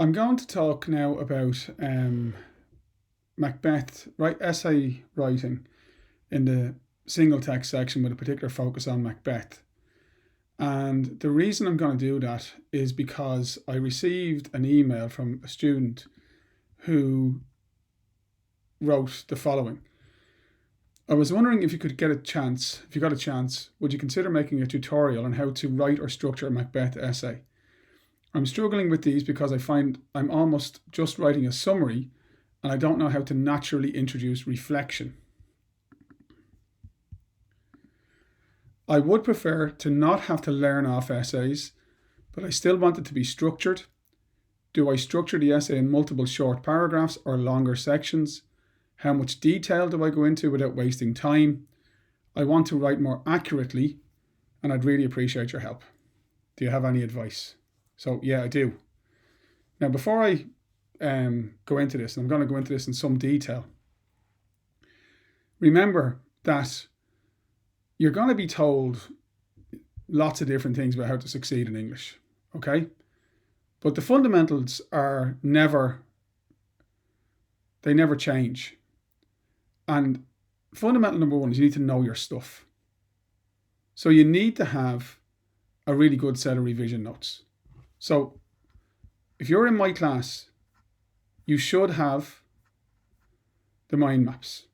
I'm going to talk now about Macbeth, essay writing in the single text section with a particular focus on Macbeth. And the reason I'm going to do that is because I received an email from a student who wrote the following. I was wondering if you got a chance, would you consider making a tutorial on how to write or structure a Macbeth essay? I'm struggling with these because I find I'm almost just writing a summary and I don't know how to naturally introduce reflection. I would prefer to not have to learn off essays, but I still want it to be structured. Do I structure the essay in multiple short paragraphs or longer sections? How much detail do I go into without wasting time? I want to write more accurately, and I'd really appreciate your help. Do you have any advice? So yeah, I do. Now, before I go into this, and I'm going to go into this in some detail, remember that you're going to be told lots of different things about how to succeed in English, okay? But the fundamentals never change. And fundamental number one is you need to know your stuff. So you need to have a really good set of revision notes. So if you're in my class, you should have the mind maps.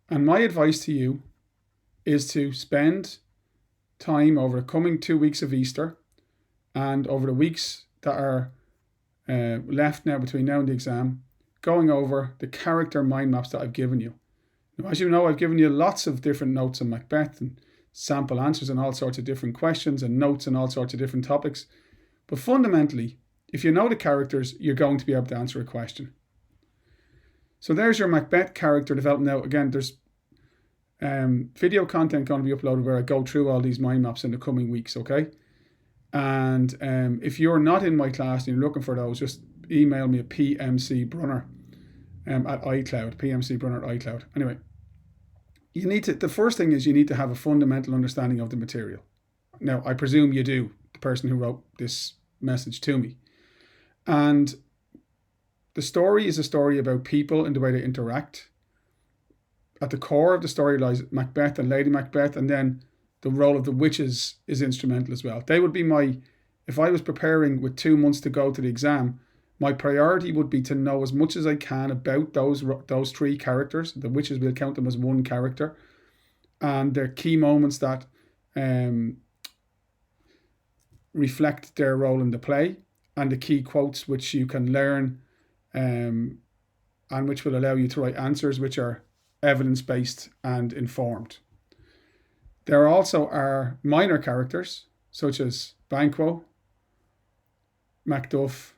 And my advice to you is to spend time over the coming 2 weeks of Easter and over the weeks that are left now between now and the exam, going over the character mind maps that I've given you. Now, as you know, I've given you lots of different notes on Macbeth and sample answers and all sorts of different questions and notes on all sorts of different topics. But fundamentally, if you know the characters, you're going to be able to answer a question. So there's your Macbeth character development. Now, again, there's video content going to be uploaded where I go through all these mind maps in the coming weeks, okay? And if you're not in my class and you're looking for those, just email me at pmcbrunner at iCloud, pmcbrunner at iCloud. Anyway, the first thing is you need to have a fundamental understanding of the material. Now, I presume you do, the person who wrote this message to me. And the story is a story about people and the way they interact. At the core of the story lies Macbeth and Lady Macbeth, and then the role of the witches is instrumental as well. They would be if I was preparing with 2 months to go to the exam, my priority would be to know as much as I can about those three characters. The witches, we'll count them as one character, and their key moments that reflect their role in the play, and the key quotes which you can learn and which will allow you to write answers which are evidence-based and informed. There also are minor characters such as Banquo, Macduff,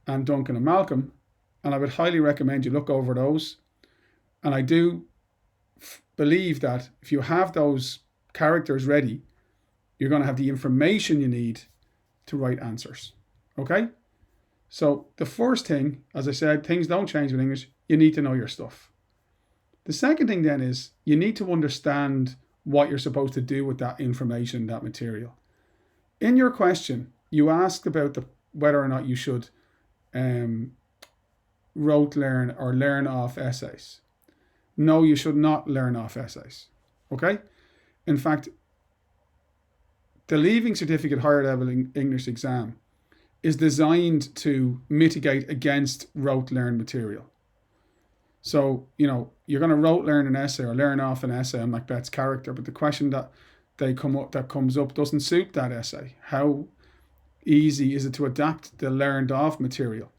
and Duncan and Malcolm, and I would highly recommend you look over those. And I do believe that if you have those characters ready, you're going to have the information you need to write answers. Okay? So the first thing, as I said, things don't change with English. You need to know your stuff. The second thing then is you need to understand what you're supposed to do with that information, that material. In your question, you asked about whether or not you should rote learn or learn off essays. No, you should not learn off essays. Okay? In fact, the Leaving Certificate Higher Level English exam is designed to mitigate against rote learn material. So, you're going to rote learn an essay or learn off an essay on Macbeth's character, but the question that comes up doesn't suit that essay. How easy is it to adapt the learned off material?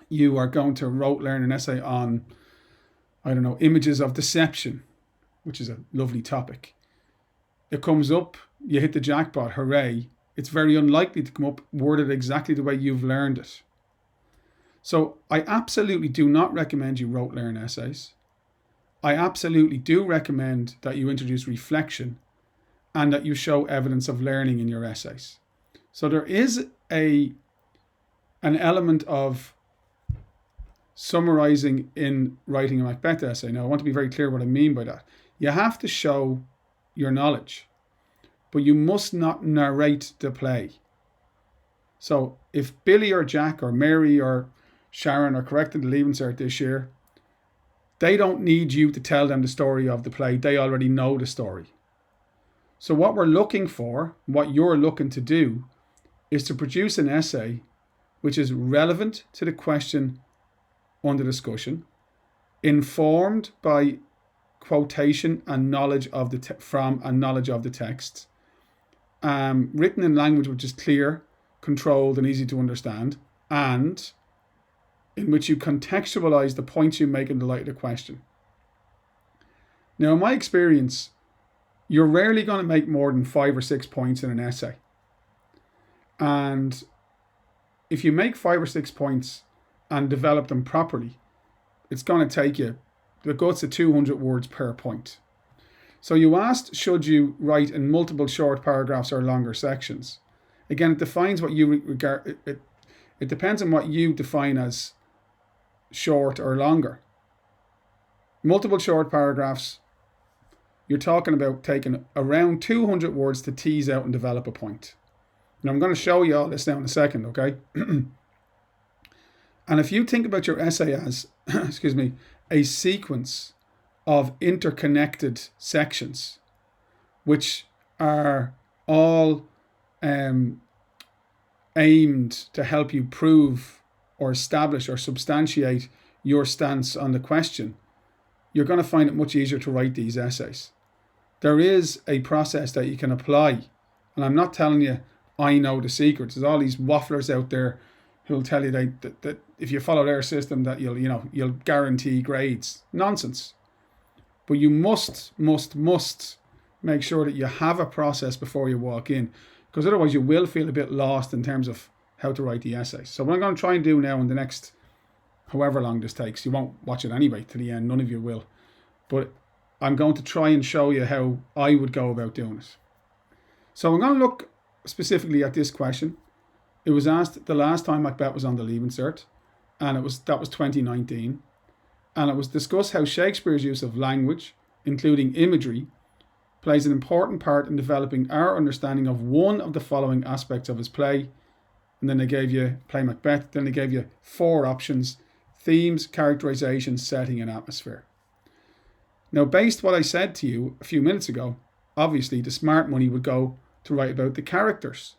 You are going to rote learn an essay on, images of deception, which is a lovely topic. It comes up, you hit the jackpot, hooray. It's very unlikely to come up worded exactly the way you've learned it. So I absolutely do not recommend you rote learn essays. I absolutely do recommend that you introduce reflection and that you show evidence of learning in your essays. So there is an element of summarizing in writing a Macbeth essay. Now, I want to be very clear what I mean by that. You have to show your knowledge, but you must not narrate the play. So if Billy or Jack or Mary or Sharon are correct in the Leaving Cert this year, they don't need you to tell them the story of the play. They already know the story. So what we're looking for, what you're looking to do, is to produce an essay which is relevant to the question under discussion, informed by quotation and knowledge of the from and knowledge of the text, written in language which is clear, controlled, and easy to understand, and in which you contextualize the points you make in the light of the question. Now, in my experience, you're rarely going to make more than 5 or 6 points in an essay. And if you make 5 or 6 points and develop them properly, it's going to take you the guts of 200 words per point. So you asked, should you write in multiple short paragraphs or longer sections? Again, it defines what you regard. It depends on what you define as short or longer. Multiple short paragraphs, you're talking about taking around 200 words to tease out and develop a point. Now, I'm going to show you all this now in a second, okay? And if you think about your essay as, a sequence of interconnected sections, which are all aimed to help you prove or establish or substantiate your stance on the question, you're going to find it much easier to write these essays. There is a process that you can apply, and I'm not telling you I know the secret. There's all these wafflers out there who'll tell you that if you follow their system that you'll guarantee grades. Nonsense. But you must make sure that you have a process before you walk in, because otherwise you will feel a bit lost in terms of how to write the essays. So what I'm going to try and do now in the next however long this takes, you won't watch it anyway to the end, none of you will, but I'm going to try and show you how I would go about doing it. So I'm going to look specifically at this question. It was asked the last time Macbeth was on the Leaving Cert, and that was 2019, and it was discussed how Shakespeare's use of language, including imagery, plays an important part in developing our understanding of one of the following aspects of his play. And then they gave you play Macbeth. Then they gave you 4 options: themes, characterization, setting, and atmosphere. Now, based on what I said to you a few minutes ago, obviously the smart money would go to write about the characters.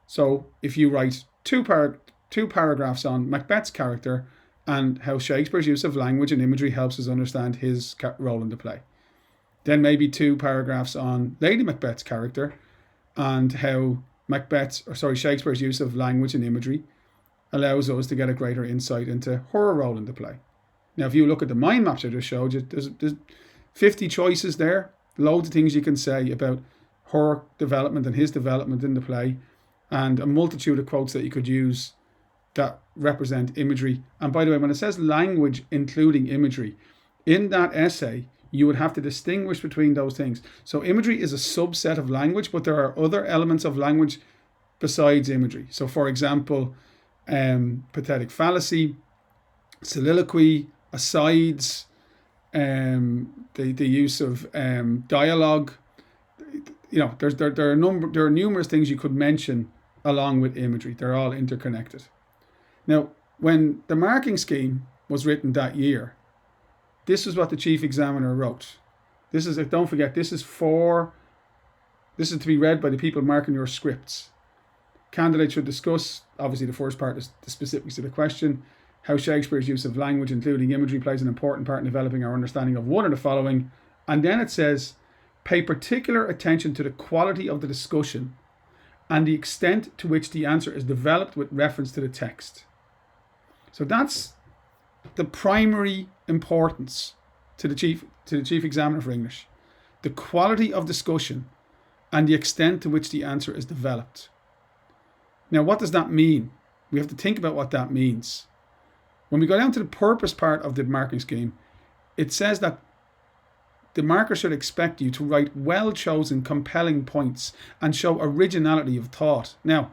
So if you write two paragraphs on Macbeth's character and how Shakespeare's use of language and imagery helps us understand his role in the play, then maybe 2 paragraphs on Lady Macbeth's character and how Shakespeare's use of language and imagery allows us to get a greater insight into her role in the play. Now, if you look at the mind maps I just showed you, there's 50 choices there, loads of things you can say about her development and his development in the play, and a multitude of quotes that you could use that represent imagery. And by the way, when it says language including imagery, in that essay, you would have to distinguish between those things. So imagery is a subset of language, but there are other elements of language besides imagery. So for example, pathetic fallacy, soliloquy, asides, the use of dialogue. There are numerous things you could mention along with imagery. They're all interconnected. Now, when the marking scheme was written that year, this is what the chief examiner wrote. Don't forget, this is to be read by the people marking your scripts. Candidates should discuss, obviously the first part is the specifics of the question, how Shakespeare's use of language, including imagery, plays an important part in developing our understanding of one of the following. And then it says, pay particular attention to the quality of the discussion and the extent to which the answer is developed with reference to the text. So that's the primary importance to the chief examiner for English. The quality of discussion and the extent to which the answer is developed. Now, what does that mean? We have to think about what that means. When we go down to the purpose part of the marking scheme, it says that the marker should expect you to write well-chosen, compelling points and show originality of thought. Now,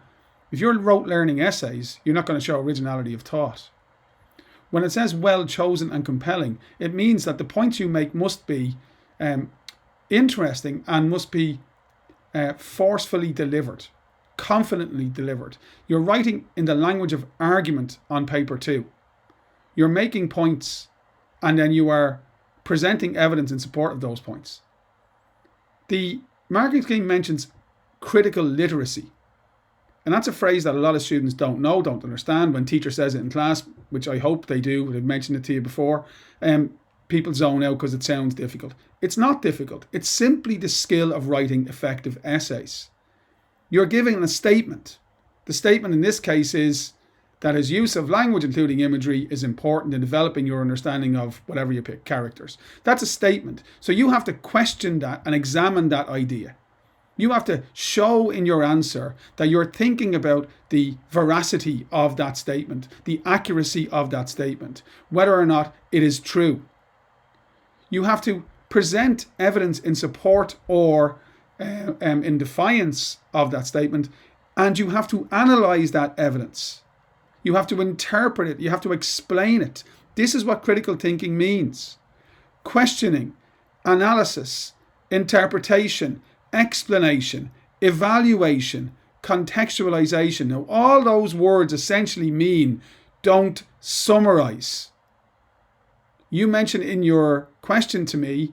if you're rote learning essays, you're not going to show originality of thought. When it says well-chosen and compelling, it means that the points you make must be interesting and must be forcefully delivered, confidently delivered. You're writing in the language of argument on paper 2. You're making points, and then you are presenting evidence in support of those points. The marking scheme mentions critical literacy. And that's a phrase that a lot of students don't know, don't understand. When teacher says it in class, which I hope they do, I've mentioned it to you before, people zone out because it sounds difficult. It's not difficult. It's simply the skill of writing effective essays. You're giving a statement. The statement in this case is that his use of language, including imagery, is important in developing your understanding of whatever you pick, characters. That's a statement. So you have to question that and examine that idea. You have to show in your answer that you're thinking about the veracity of that statement, the accuracy of that statement, whether or not it is true. You have to present evidence in support or in defiance of that statement, and you have to analyze that evidence. You have to interpret it. You have to explain it. This is what critical thinking means. Questioning, analysis, interpretation, explanation, evaluation, contextualization. Now, all those words essentially mean don't summarize. You mentioned in your question to me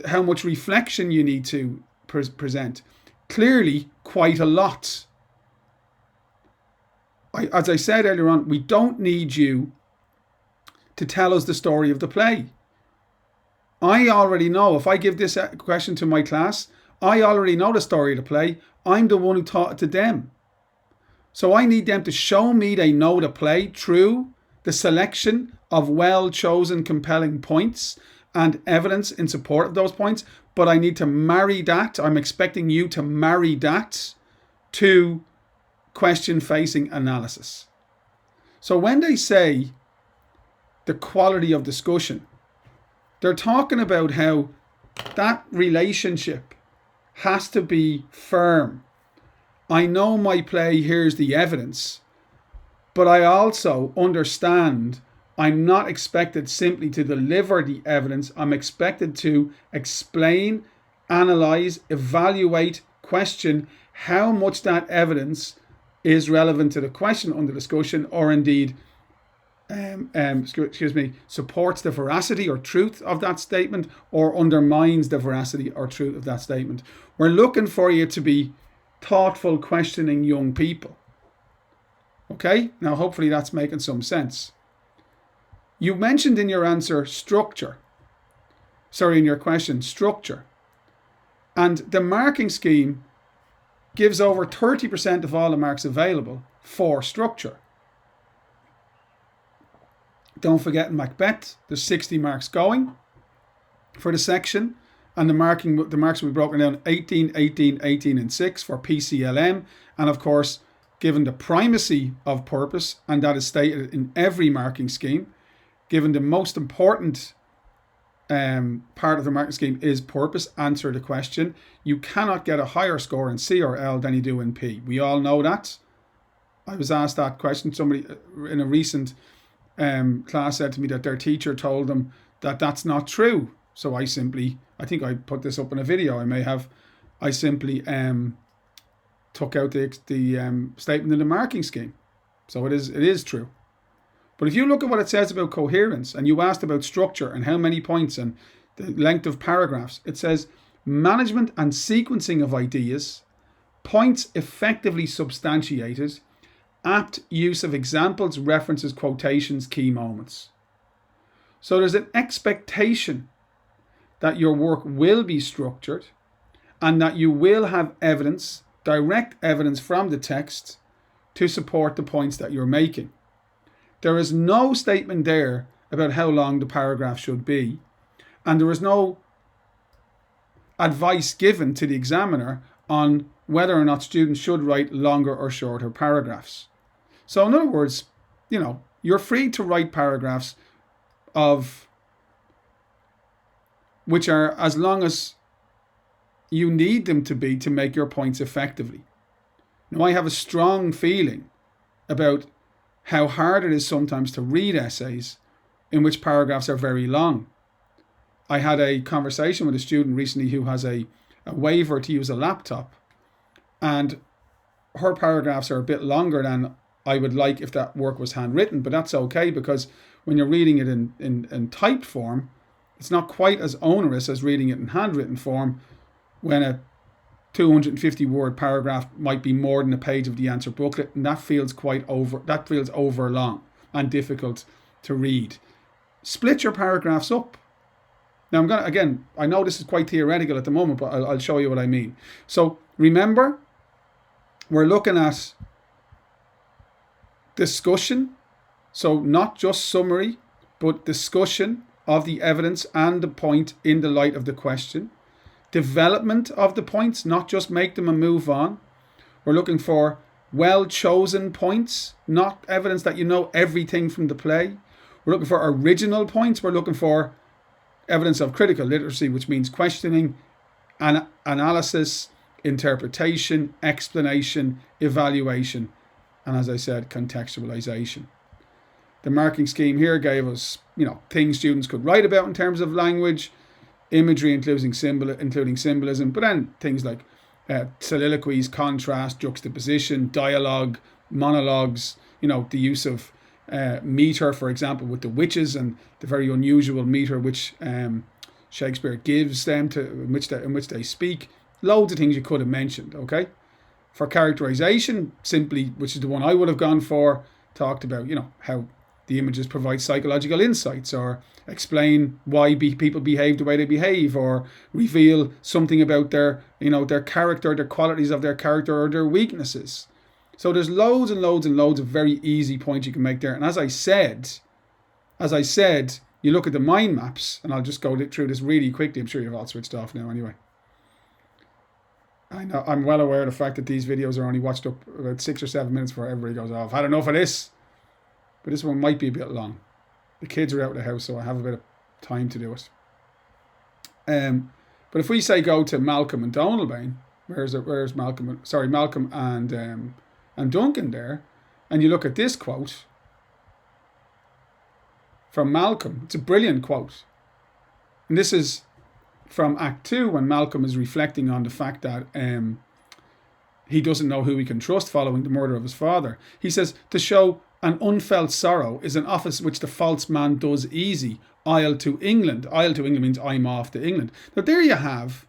how much reflection you need to present. Clearly, quite a lot. As I said earlier on, we don't need you to tell us the story of the play. I already know. If I give this question to my class, I already know the story of the play. I'm the one who taught it to them. So I need them to show me they know the play through the selection of well-chosen, compelling points and evidence in support of those points. But I need to marry that. I'm expecting you to marry that to question-facing analysis. So when they say the quality of discussion, they're talking about how that relationship has to be firm. I know my play, here's the evidence, but I also understand I'm not expected simply to deliver the evidence. I'm expected to explain, analyze, evaluate, question how much that evidence is relevant to the question under discussion, or indeed supports the veracity or truth of that statement, or undermines the veracity or truth of that statement. We're looking for you to be thoughtful, questioning young people. Okay? Now, hopefully that's making some sense. You mentioned in your answer in your question, structure. And the marking scheme gives over 30% of all the marks available for structure. Don't forget in Macbeth, there's 60 marks going for the section, and the marks will be broken down 18, 18, 18 and 6 for PCLM, and of course, given the primacy of purpose, and that is stated in every marking scheme, given the most important part of the marking scheme is purpose, answer the question. You cannot get a higher score in C or L than you do in P. We all know that. I was asked that question. Somebody in a recent class said to me that their teacher told them that that's not true. So I think I put this up in a video. I simply took out the statement in the marking scheme. So it is true. But if you look at what it says about coherence, and you asked about structure and how many points and the length of paragraphs, it says management and sequencing of ideas, points effectively substantiated, apt use of examples, references, quotations, key moments. So there's an expectation that your work will be structured and that you will have evidence, direct evidence from the text to support the points that you're making. There is no statement there about how long the paragraph should be, and there is no advice given to the examiner on whether or not students should write longer or shorter paragraphs. So in other words, you're free to write paragraphs which are as long as you need them to be to make your points effectively. Now, I have a strong feeling about how hard it is sometimes to read essays in which paragraphs are very long. I had a conversation with a student recently who has a waiver to use a laptop, And her paragraphs are a bit longer than I would like if that work was handwritten, but that's okay, because when you're reading it in typed form, it's not quite as onerous as reading it in handwritten form, when a 250 word paragraph might be more than a page of the answer booklet, and that feels over long and difficult to read. Split your paragraphs up. Now I'm again, I know this is quite theoretical at the moment, but I'll show you what I mean. So remember, we're looking at discussion, so not just summary, but discussion of the evidence and the point in the light of the question. Development of the points, not just make them and move on. We're looking for well-chosen points, not evidence that you know everything from the play. We're looking for original points. We're looking for evidence of critical literacy, which means questioning, analysis, interpretation, explanation, evaluation, and as I said, contextualization. The marking scheme here gave us, things students could write about in terms of language, imagery including symbolism, but then things like soliloquies, contrast, juxtaposition, dialogue, monologues, the use of meter, for example, with the witches, and the very unusual meter which Shakespeare gives them in which they speak. Loads of things you could have mentioned, okay? For characterization, simply, which is the one I would have gone for, talked about, how the images provide psychological insights, or explain why people behave the way they behave, or reveal something about their character, their qualities of their character, or their weaknesses. So there's loads and loads and loads of very easy points you can make there. And as I said, you look at the mind maps, and I'll just go through this really quickly. I'm sure you've all switched off now anyway. I know, I'm well aware of the fact that these videos are only watched up about 6 or 7 minutes before everybody goes off. I don't know if it is, but this one might be a bit long. The kids are out of the house, so I have a bit of time to do it. But if we say go to Malcolm and Donalbain, where's Malcolm? Sorry, Malcolm and Duncan there, and you look at this quote from Malcolm. It's a brilliant quote, and this is from Act 2, when Malcolm is reflecting on the fact that he doesn't know who he can trust following the murder of his father. He says, to show an unfelt sorrow is an office which the false man does easy. I'll to England. I'll to England means I'm off to England. Now there you have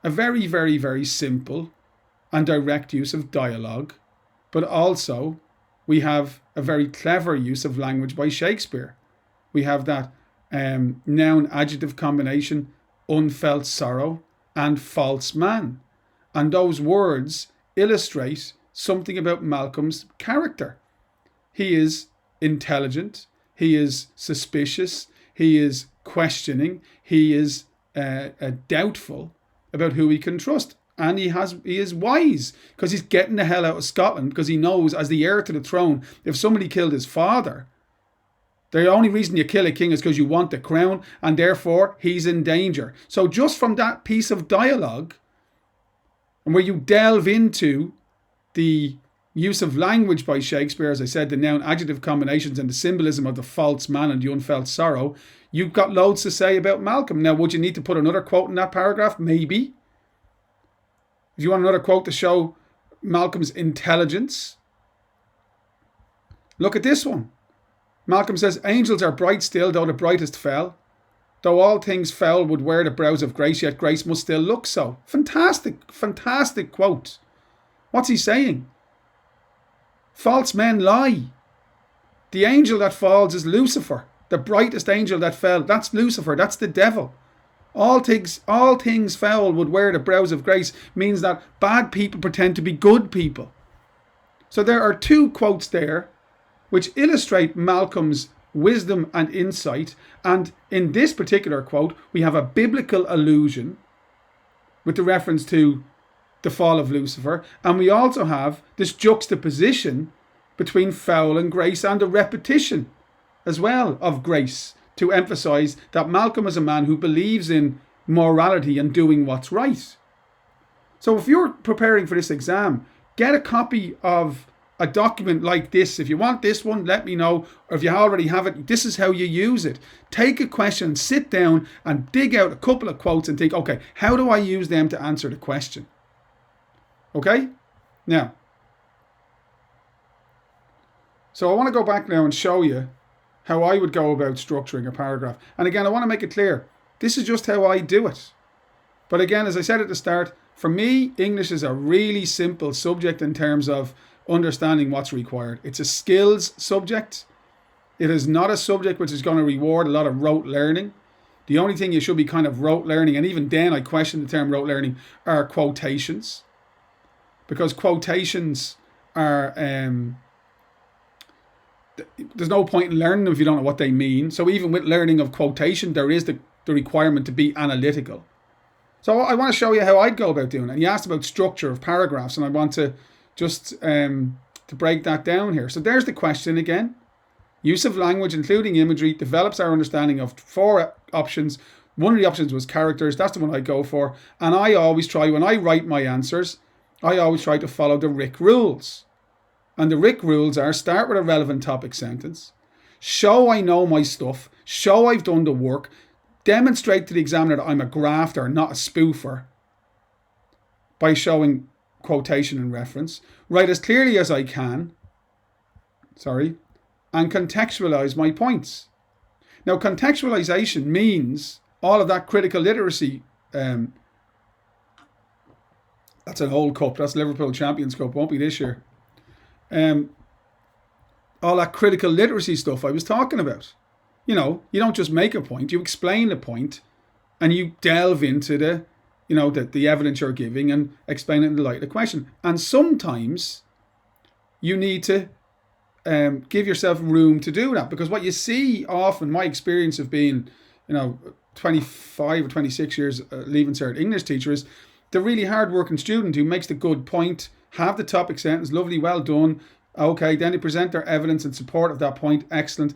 a very, very, very simple and direct use of dialogue, but also we have a very clever use of language by Shakespeare. We have that noun-adjective combination, unfelt sorrow and false man. And those words illustrate something about Malcolm's character. He is intelligent, he is suspicious, he is questioning, he is doubtful about who he can trust. And he is wise, because he's getting the hell out of Scotland, because he knows, as the heir to the throne, if somebody killed his father, the only reason you kill a king is because you want the crown, and therefore he's in danger. So just from that piece of dialogue, and where you delve into the use of language by Shakespeare, as I said, the noun-adjective combinations and the symbolism of the false man and the unfelt sorrow, you've got loads to say about Malcolm. Now, would you need to put another quote in that paragraph? Maybe. If you want another quote to show Malcolm's intelligence, look at this one. Malcolm says, angels are bright still, though the brightest fell. Though all things foul would wear the brows of grace, yet grace must still look so. Fantastic, fantastic quote. What's he saying? False men lie. The angel that falls is Lucifer. The brightest angel that fell, that's Lucifer, that's the devil. All things foul would wear the brows of grace means that bad people pretend to be good people. So there are two quotes there which illustrate Malcolm's wisdom and insight. And in this particular quote, we have a biblical allusion with the reference to the fall of Lucifer. And we also have this juxtaposition between foul and grace, and a repetition as well of grace, to emphasize that Malcolm is a man who believes in morality and doing what's right. So if you're preparing for this exam, get a copy of a document like this. If you want this one, let me know. Or if you already have it, this is how you use it. Take a question, sit down and dig out a couple of quotes and think, okay, how do I use them to answer the question? Okay? Now, so I want to go back now and show you how I would go about structuring a paragraph. And again, I want to make it clear, this is just how I do it. But again, as I said at the start, for me, English is a really simple subject in terms of understanding what's required. It's a skills subject. It is not a subject which is going to reward a lot of rote learning. The only thing you should be kind of rote learning, and even then I question the term rote learning, are quotations. Because quotations are, there's no point in learning them if you don't know what they mean. So even with learning of quotation, there is the requirement to be analytical. So I want to show you how I'd go about doing it. And you asked about structure of paragraphs, and I want to just to break that down here. So there's the question again. Use of language, including imagery, develops our understanding of 4 options. One of the options was characters. That's the one I go for. And I always try, when I write my answers, I always try to follow the RIC rules. And the RIC rules are: start with a relevant topic sentence, show I know my stuff, show I've done the work, demonstrate to the examiner that I'm a grafter, not a spoofer, by showing quotation and reference, write as clearly as I can, and contextualize my points. Now, contextualization means all of that critical literacy. That's an old cup. That's Liverpool Champions Cup. Won't be this year. All that critical literacy stuff I was talking about. You know, you don't just make a point. You explain the point, and you delve into the evidence you're giving and explain it in the light of the question. And sometimes you need to give yourself room to do that, because what you see often, my experience of being, 25 or 26 years leaving cert English teacher, is the really hard working student who makes the good point, have the topic sentence, lovely, well done. Okay, then they present their evidence in support of that point, excellent.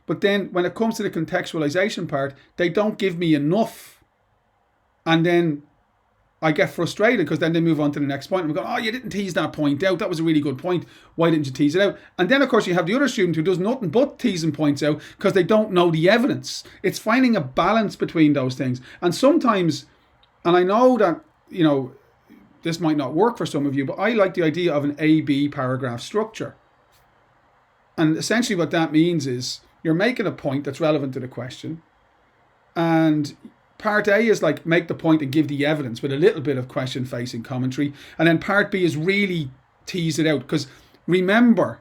But then when it comes to the contextualization part, they don't give me enough. And then I get frustrated, because then they move on to the next point. And we go, oh, you didn't tease that point out. That was a really good point. Why didn't you tease it out? And then, of course, you have the other student who does nothing but teasing points out because they don't know the evidence. It's finding a balance between those things. And sometimes, and I know that, this might not work for some of you, but I like the idea of an A-B paragraph structure. And essentially what that means is you're making a point that's relevant to the question. And part A is like make the point and give the evidence with a little bit of question-facing commentary. And then part B is really tease it out. Because remember,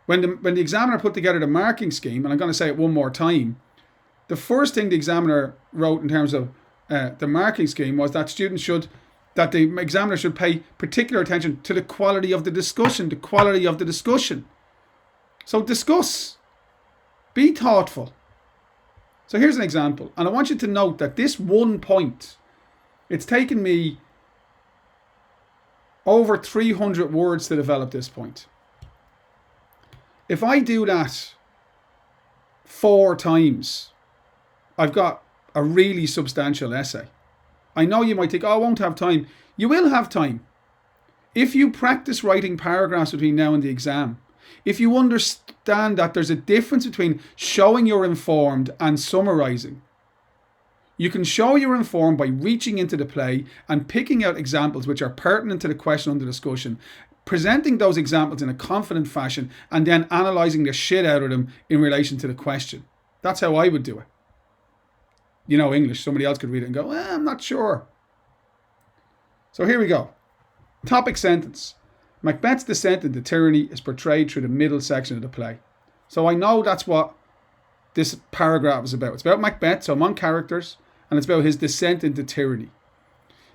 when the examiner put together the marking scheme, and I'm going to say it one more time, the first thing the examiner wrote in terms of the marking scheme was that the examiner should pay particular attention to the quality of the discussion. So discuss. Be thoughtful. So here's an example. And I want you to note that this one point, it's taken me over 300 words to develop this point. If I do that 4 times, I've got a really substantial essay. I know you might think, oh, I won't have time. You will have time. If you practice writing paragraphs between now and the exam, if you understand that there's a difference between showing you're informed and summarizing, you can show you're informed by reaching into the play and picking out examples which are pertinent to the question under discussion, presenting those examples in a confident fashion, and then analysing the shit out of them in relation to the question. That's how I would do it. English. Somebody else could read it and go, I'm not sure. So here we go. Topic sentence. Macbeth's descent into tyranny is portrayed through the middle section of the play. So I know that's what this paragraph is about. It's about Macbeth, so I'm on characters, and it's about his descent into tyranny.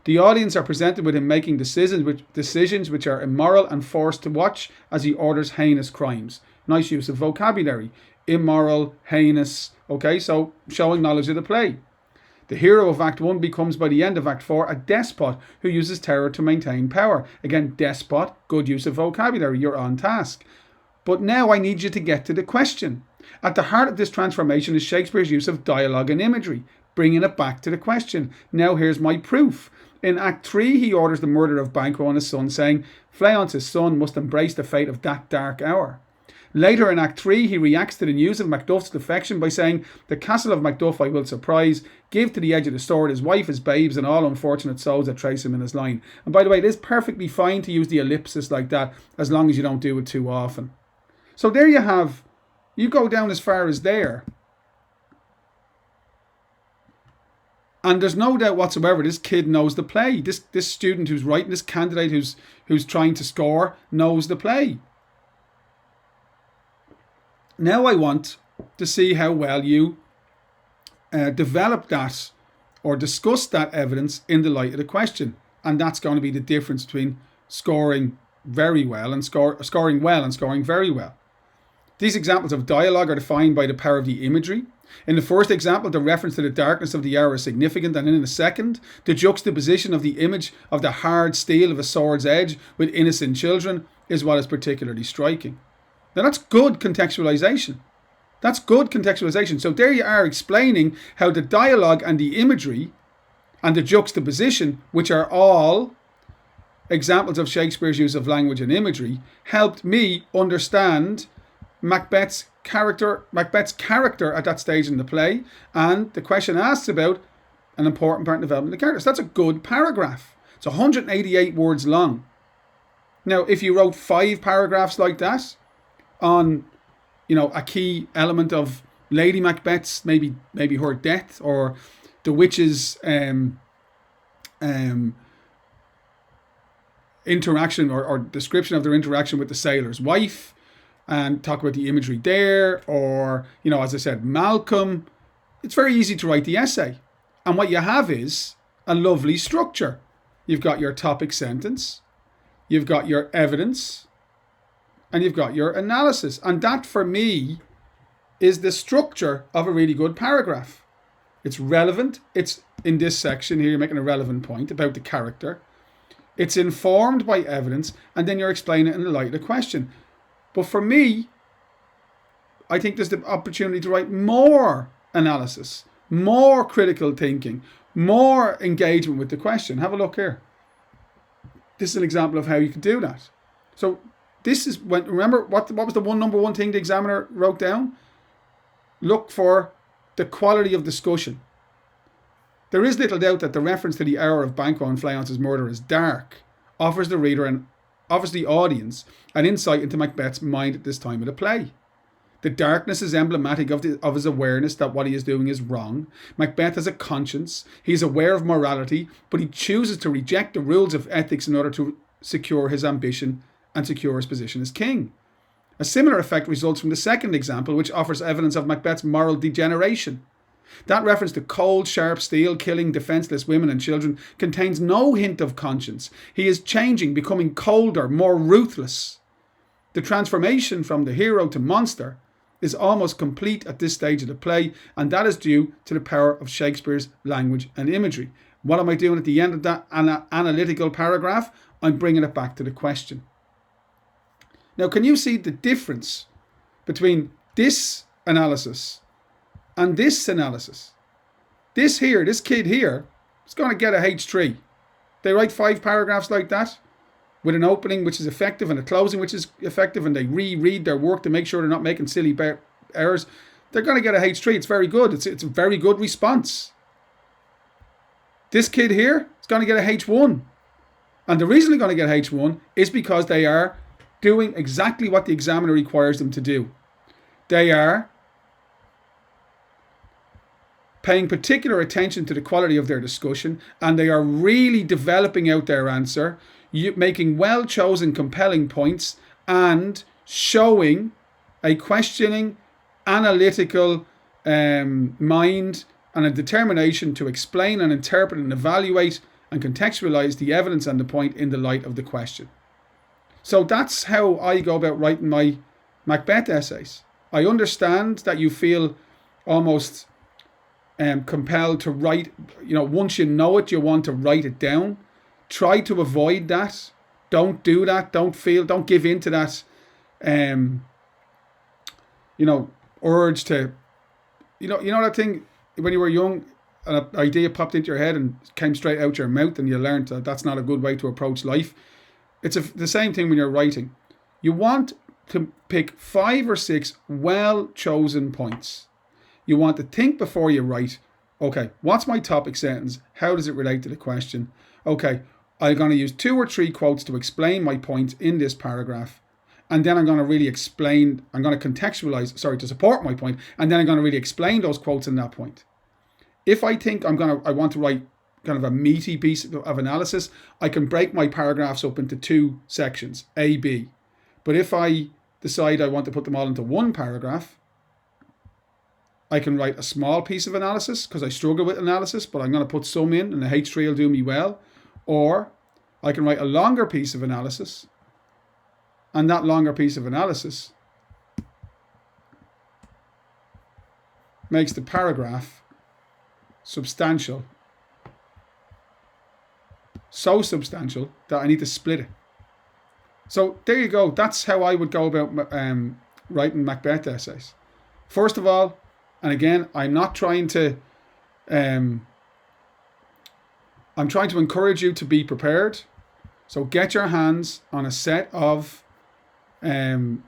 The audience are presented with him making decisions which are immoral and forced to watch as he orders heinous crimes. Nice use of vocabulary. Immoral, heinous. Okay, so showing knowledge of the play. The hero of Act 1 becomes, by the end of Act 4, a despot who uses terror to maintain power. Again, despot, good use of vocabulary, you're on task. But now I need you to get to the question. At the heart of this transformation is Shakespeare's use of dialogue and imagery, bringing it back to the question. Now here's my proof. In Act 3, he orders the murder of Banquo and his son, saying, Fleance, his son, must embrace the fate of that dark hour. Later in Act 3, he reacts to the news of Macduff's defection by saying, "The castle of Macduff I will surprise, give to the edge of the sword his wife, his babes, and all unfortunate souls that trace him in his line." And by the way, it is perfectly fine to use the ellipsis like that, as long as you don't do it too often. So there you have, you go down as far as there. And there's no doubt whatsoever this kid knows the play. This student who's writing, this candidate who's trying to score, knows the play. Now I want to see how well you develop that or discuss that evidence in the light of the question. And that's going to be the difference between scoring very well and scoring well and scoring very well. These examples of dialogue are defined by the power of the imagery. In the first example, the reference to the darkness of the hour is significant, and in the second, the juxtaposition of the image of the hard steel of a sword's edge with innocent children is what is particularly striking. Now that's good contextualization. That's good contextualization. So there you are explaining how the dialogue and the imagery and the juxtaposition, which are all examples of Shakespeare's use of language and imagery, helped me understand Macbeth's character at that stage in the play, and the question asks about an important part in the development of the characters. That's a good paragraph. It's 188 words long. Now, if you wrote 5 paragraphs like that on, a key element of Lady Macbeth's maybe her death, or the witch's interaction or description of their interaction with the sailor's wife, and talk about the imagery there, or, as I said, Malcolm, it's very easy to write the essay. And what you have is a lovely structure. You've got your topic sentence, you've got your evidence, and you've got your analysis. And that, for me, is the structure of a really good paragraph. It's relevant. It's in this section here, you're making a relevant point about the character. It's informed by evidence, and then you're explaining it in the light of the question. But for me, I think there's the opportunity to write more analysis, more critical thinking, more engagement with the question. Have a look here. This is an example of how you can do that. So this is when, remember what was the number one thing the examiner wrote down? Look for the quality of discussion. There is little doubt that the reference to the hour of Banquo and Fleance's murder is dark, offers the reader and offers the audience an insight into Macbeth's mind at this time of the play. The darkness is emblematic of his awareness that what he is doing is wrong. Macbeth has a conscience. He is aware of morality, but he chooses to reject the rules of ethics in order to secure his ambition and secure his position as king. A similar effect results from the second example, which offers evidence of Macbeth's moral degeneration. That reference to cold, sharp steel killing defenseless women and children contains no hint of conscience. He is changing, becoming colder, more ruthless. The transformation from the hero to monster is almost complete at this stage of the play, and that is due to the power of Shakespeare's language and imagery. What am I doing at the end of that analytical paragraph? I'm bringing it back to the question. Now, can you see the difference between this analysis and this analysis? This kid here is going to get a H3. They write 5 paragraphs like that with an opening which is effective and a closing which is effective, and they reread their work to make sure they're not making silly errors. They're going to get a H3. It's very good. It's a very good response. This kid here is going to get a H1. And the reason they're going to get H1 is because they are doing exactly what the examiner requires them to do. They are paying particular attention to the quality of their discussion, and they are really developing out their answer, making well-chosen, compelling points, and showing a questioning, analytical mind and a determination to explain and interpret and evaluate and contextualize the evidence and the point in the light of the question. So that's how I go about writing my Macbeth essays. I understand that you feel almost compelled to write, once you know it, you want to write it down. Try to avoid that. Don't do that. Don't give in to that, urge to, that thing when you were young, an idea popped into your head and came straight out your mouth, and you learned that that's not a good way to approach life. It's the same thing when you're writing. You want to pick 5 or 6 well-chosen points. You want to think before you write. Okay, what's my topic sentence? How does it relate to the question? Okay, I'm going to use 2 or 3 quotes to explain my point in this paragraph. And then I'm going to really explain, I'm going to contextualize, to support my point. And then I'm going to really explain those quotes in that point. If I think I want to write kind of a meaty piece of analysis, I can break my paragraphs up into 2 sections, A, B. But if I decide I want to put them all into 1 paragraph, I can write a small piece of analysis because I struggle with analysis, but I'm going to put some in and the H3 will do me well. Or I can write a longer piece of analysis, and that longer piece of analysis makes the paragraph substantial. So substantial that I need to split it. So there you go. That's how I would go about writing Macbeth essays. First of all, and again, I'm not trying to, I'm trying to encourage you to be prepared. So get your hands on a set of, good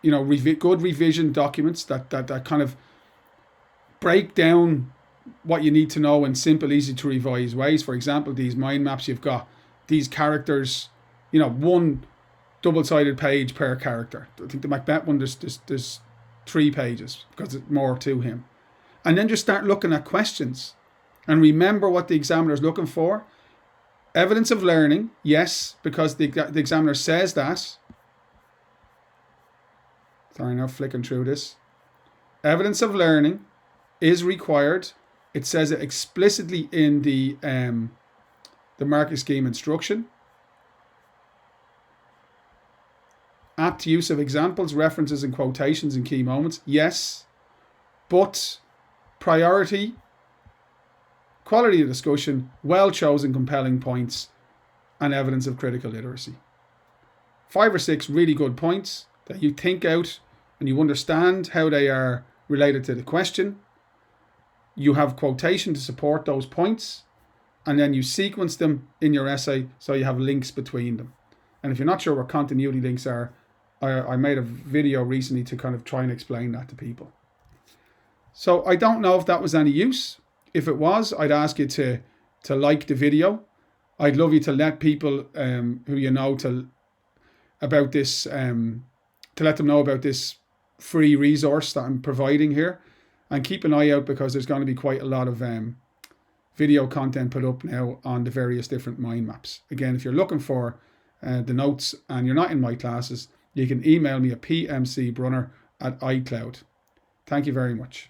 revision documents that kind of break down what you need to know in simple, easy to revise ways. For example, these mind maps, you've got these characters, 1 double-sided page per character. I think the Macbeth one, there's 3 pages because it's more to him. And then just start looking at questions and remember what the examiner is looking for. Evidence of learning, yes, because the examiner says that. Sorry, now flicking through this. Evidence of learning is required. It says it explicitly in the marking scheme instruction. Apt use of examples, references, and quotations in key moments, yes. But priority, quality of discussion, well-chosen compelling points, and evidence of critical literacy. 5 or 6 really good points that you think out and you understand how they are related to the question. You have quotation to support those points, and then you sequence them in your essay so you have links between them. And if you're not sure what continuity links are, I made a video recently to kind of try and explain that to people. So I don't know if that was any use. If it was, I'd ask you to like the video. I'd love you to let people who you know about this, to let them know about this free resource that I'm providing here. And keep an eye out because there's going to be quite a lot of video content put up now on the various different mind maps. Again, if you're looking for the notes and you're not in my classes, you can email me at pmcbrunner@icloud. Thank you very much.